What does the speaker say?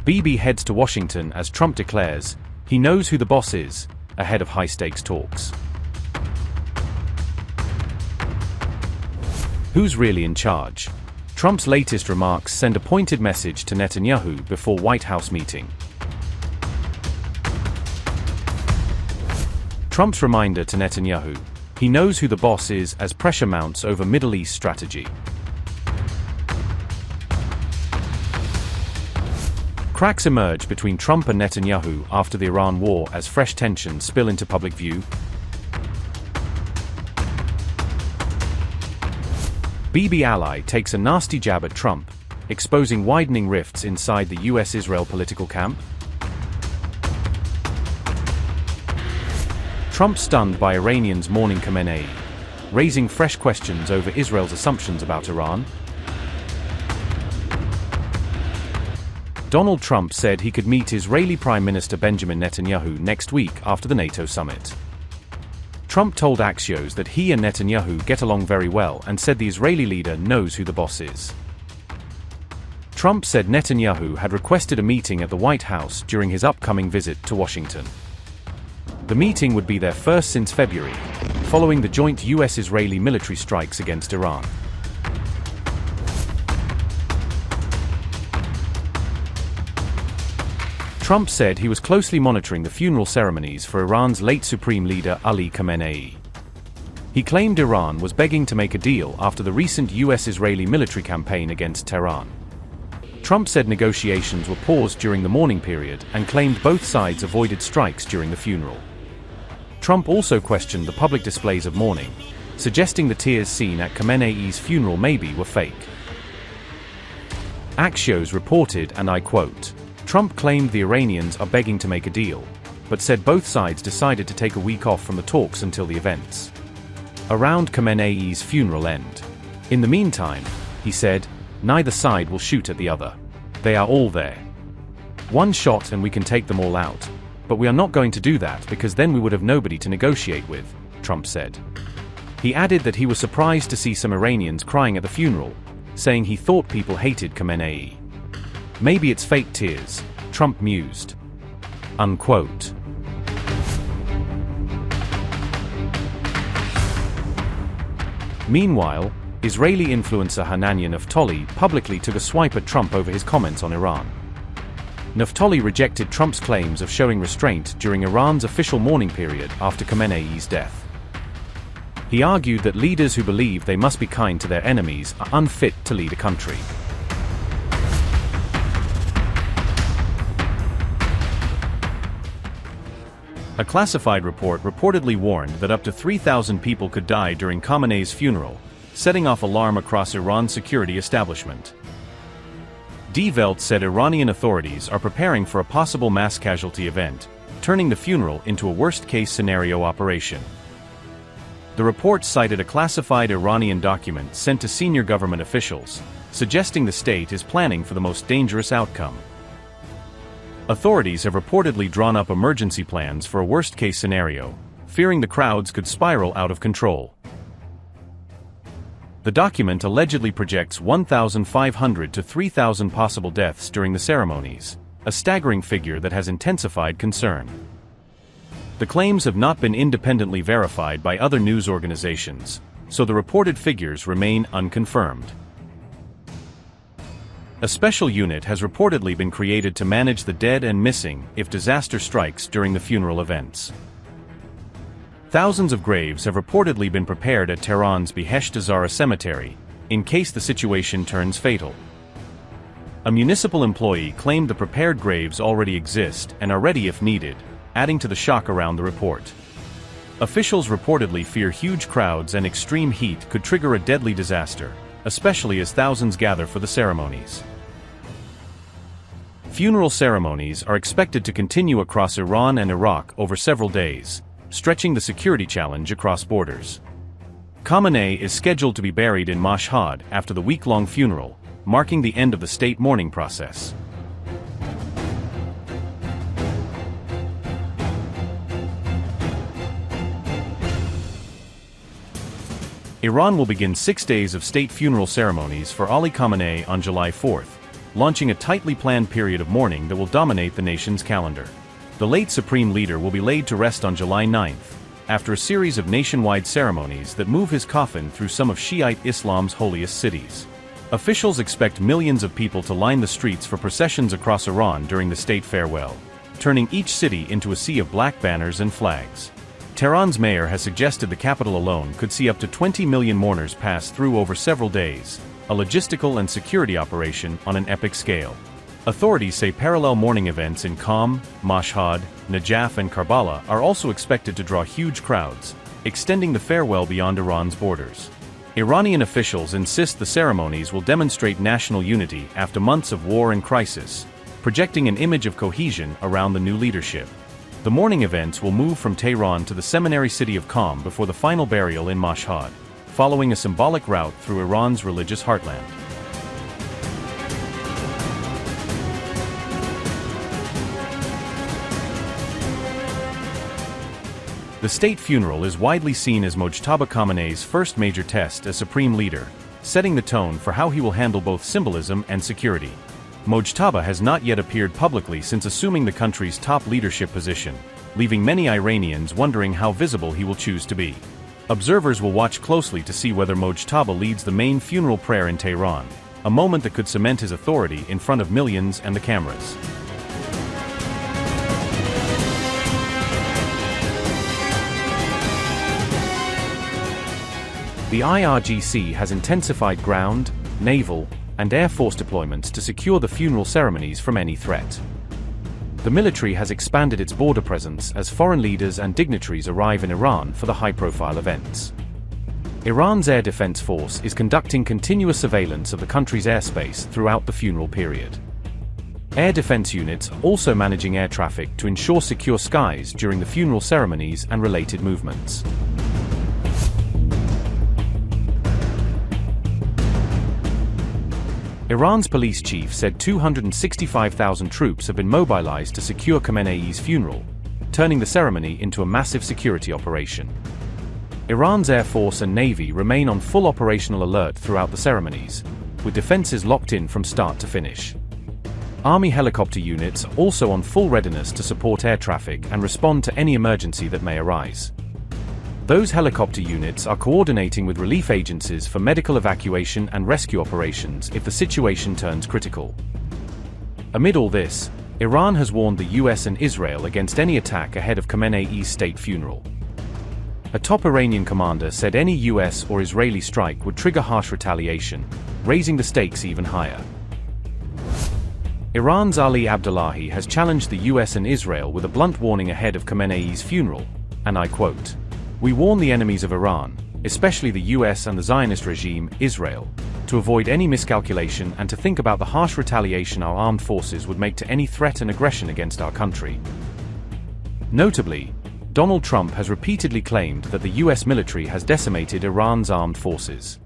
Bibi heads to Washington as Trump declares he knows who the boss is, ahead of high-stakes talks. Who's really in charge? Trump's latest remarks send a pointed message to Netanyahu before White House meeting. Trump's reminder to Netanyahu, he knows who the boss is as pressure mounts over Middle East strategy. Cracks emerge between Trump and Netanyahu after the Iran war as fresh tensions spill into public view. Bibi ally takes a nasty jab at Trump, exposing widening rifts inside the U.S. Israel political camp. Trump stunned by Iranians mourning Khamenei, raising fresh questions over Israel's assumptions about Iran. Donald Trump said he could meet Israeli Prime Minister Benjamin Netanyahu next week after the NATO summit. Trump told Axios that he and Netanyahu get along very well and said the Israeli leader knows who the boss is. Trump said Netanyahu had requested a meeting at the White House during his upcoming visit to Washington. The meeting would be their first since February, following the joint U.S.-Israeli military strikes against Iran. Trump said he was closely monitoring the funeral ceremonies for Iran's late Supreme Leader Ali Khamenei. He claimed Iran was begging to make a deal after the recent U.S.-Israeli military campaign against Tehran. Trump said negotiations were paused during the mourning period and claimed both sides avoided strikes during the funeral. Trump also questioned the public displays of mourning, suggesting the tears seen at Khamenei's funeral maybe were fake. Axios reported, and I quote, Trump claimed the Iranians are begging to make a deal, but said both sides decided to take a week off from the talks until the events around Khamenei's funeral end. In the meantime, he said, neither side will shoot at the other. They are all there. One shot and we can take them all out. But we are not going to do that because then we would have nobody to negotiate with, Trump said. He added that he was surprised to see some Iranians crying at the funeral, saying he thought people hated Khamenei. Maybe it's fake tears, Trump mused. Unquote. Meanwhile, Israeli influencer Hananya Naftali publicly took a swipe at Trump over his comments on Iran. Naftali rejected Trump's claims of showing restraint during Iran's official mourning period after Khamenei's death. He argued that leaders who believe they must be kind to their enemies are unfit to lead a country. A classified report reportedly warned that up to 3,000 people could die during Khamenei's funeral, setting off alarm across Iran's security establishment. Die Welt said Iranian authorities are preparing for a possible mass casualty event, turning the funeral into a worst-case scenario operation. The report cited a classified Iranian document sent to senior government officials, suggesting the state is planning for the most dangerous outcome. Authorities have reportedly drawn up emergency plans for a worst-case scenario, fearing the crowds could spiral out of control. The document allegedly projects 1,500 to 3,000 possible deaths during the ceremonies, a staggering figure that has intensified concern. The claims have not been independently verified by other news organizations, so the reported figures remain unconfirmed. A special unit has reportedly been created to manage the dead and missing if disaster strikes during the funeral events. Thousands of graves have reportedly been prepared at Tehran's Behesht Zahra cemetery, in case the situation turns fatal. A municipal employee claimed the prepared graves already exist and are ready if needed, adding to the shock around the report. Officials reportedly fear huge crowds and extreme heat could trigger a deadly disaster, especially as thousands gather for the ceremonies. Funeral ceremonies are expected to continue across Iran and Iraq over several days, stretching the security challenge across borders. Khamenei is scheduled to be buried in Mashhad after the week-long funeral, marking the end of the state mourning process. Iran will begin 6 days of state funeral ceremonies for Ali Khamenei on July 4, launching a tightly planned period of mourning that will dominate the nation's calendar. The late supreme leader will be laid to rest on July 9th, after a series of nationwide ceremonies that move his coffin through some of Shiite Islam's holiest cities. Officials expect millions of people to line the streets for processions across Iran during the state farewell, turning each city into a sea of black banners and flags. Tehran's mayor has suggested the capital alone could see up to 20 million mourners pass through over several days, a logistical and security operation on an epic scale. Authorities say parallel mourning events in Qom, Mashhad, Najaf and Karbala are also expected to draw huge crowds, extending the farewell beyond Iran's borders. Iranian officials insist the ceremonies will demonstrate national unity after months of war and crisis, projecting an image of cohesion around the new leadership. The mourning events will move from Tehran to the seminary city of Qom before the final burial in Mashhad, following a symbolic route through Iran's religious heartland. The state funeral is widely seen as Mojtaba Khamenei's first major test as supreme leader, setting the tone for how he will handle both symbolism and security. Mojtaba has not yet appeared publicly since assuming the country's top leadership position, leaving many Iranians wondering how visible he will choose to be. Observers will watch closely to see whether Mojtaba leads the main funeral prayer in Tehran, a moment that could cement his authority in front of millions and the cameras. The IRGC has intensified ground, naval, and air force deployments to secure the funeral ceremonies from any threat. The military has expanded its border presence as foreign leaders and dignitaries arrive in Iran for the high-profile events. Iran's Air Defense Force is conducting continuous surveillance of the country's airspace throughout the funeral period. Air defense units are also managing air traffic to ensure secure skies during the funeral ceremonies and related movements. Iran's police chief said 265,000 troops have been mobilized to secure Khamenei's funeral, turning the ceremony into a massive security operation. Iran's Air Force and Navy remain on full operational alert throughout the ceremonies, with defenses locked in from start to finish. Army helicopter units are also on full readiness to support air traffic and respond to any emergency that may arise. Those helicopter units are coordinating with relief agencies for medical evacuation and rescue operations if the situation turns critical. Amid all this, Iran has warned the U.S. and Israel against any attack ahead of Khamenei's state funeral. A top Iranian commander said any U.S. or Israeli strike would trigger harsh retaliation, raising the stakes even higher. Iran's Ali Abdullahi has challenged the U.S. and Israel with a blunt warning ahead of Khamenei's funeral, and I quote, "We warn the enemies of Iran, especially the US and the Zionist regime, Israel, to avoid any miscalculation and to think about the harsh retaliation our armed forces would make to any threat and aggression against our country." Notably, Donald Trump has repeatedly claimed that the US military has decimated Iran's armed forces.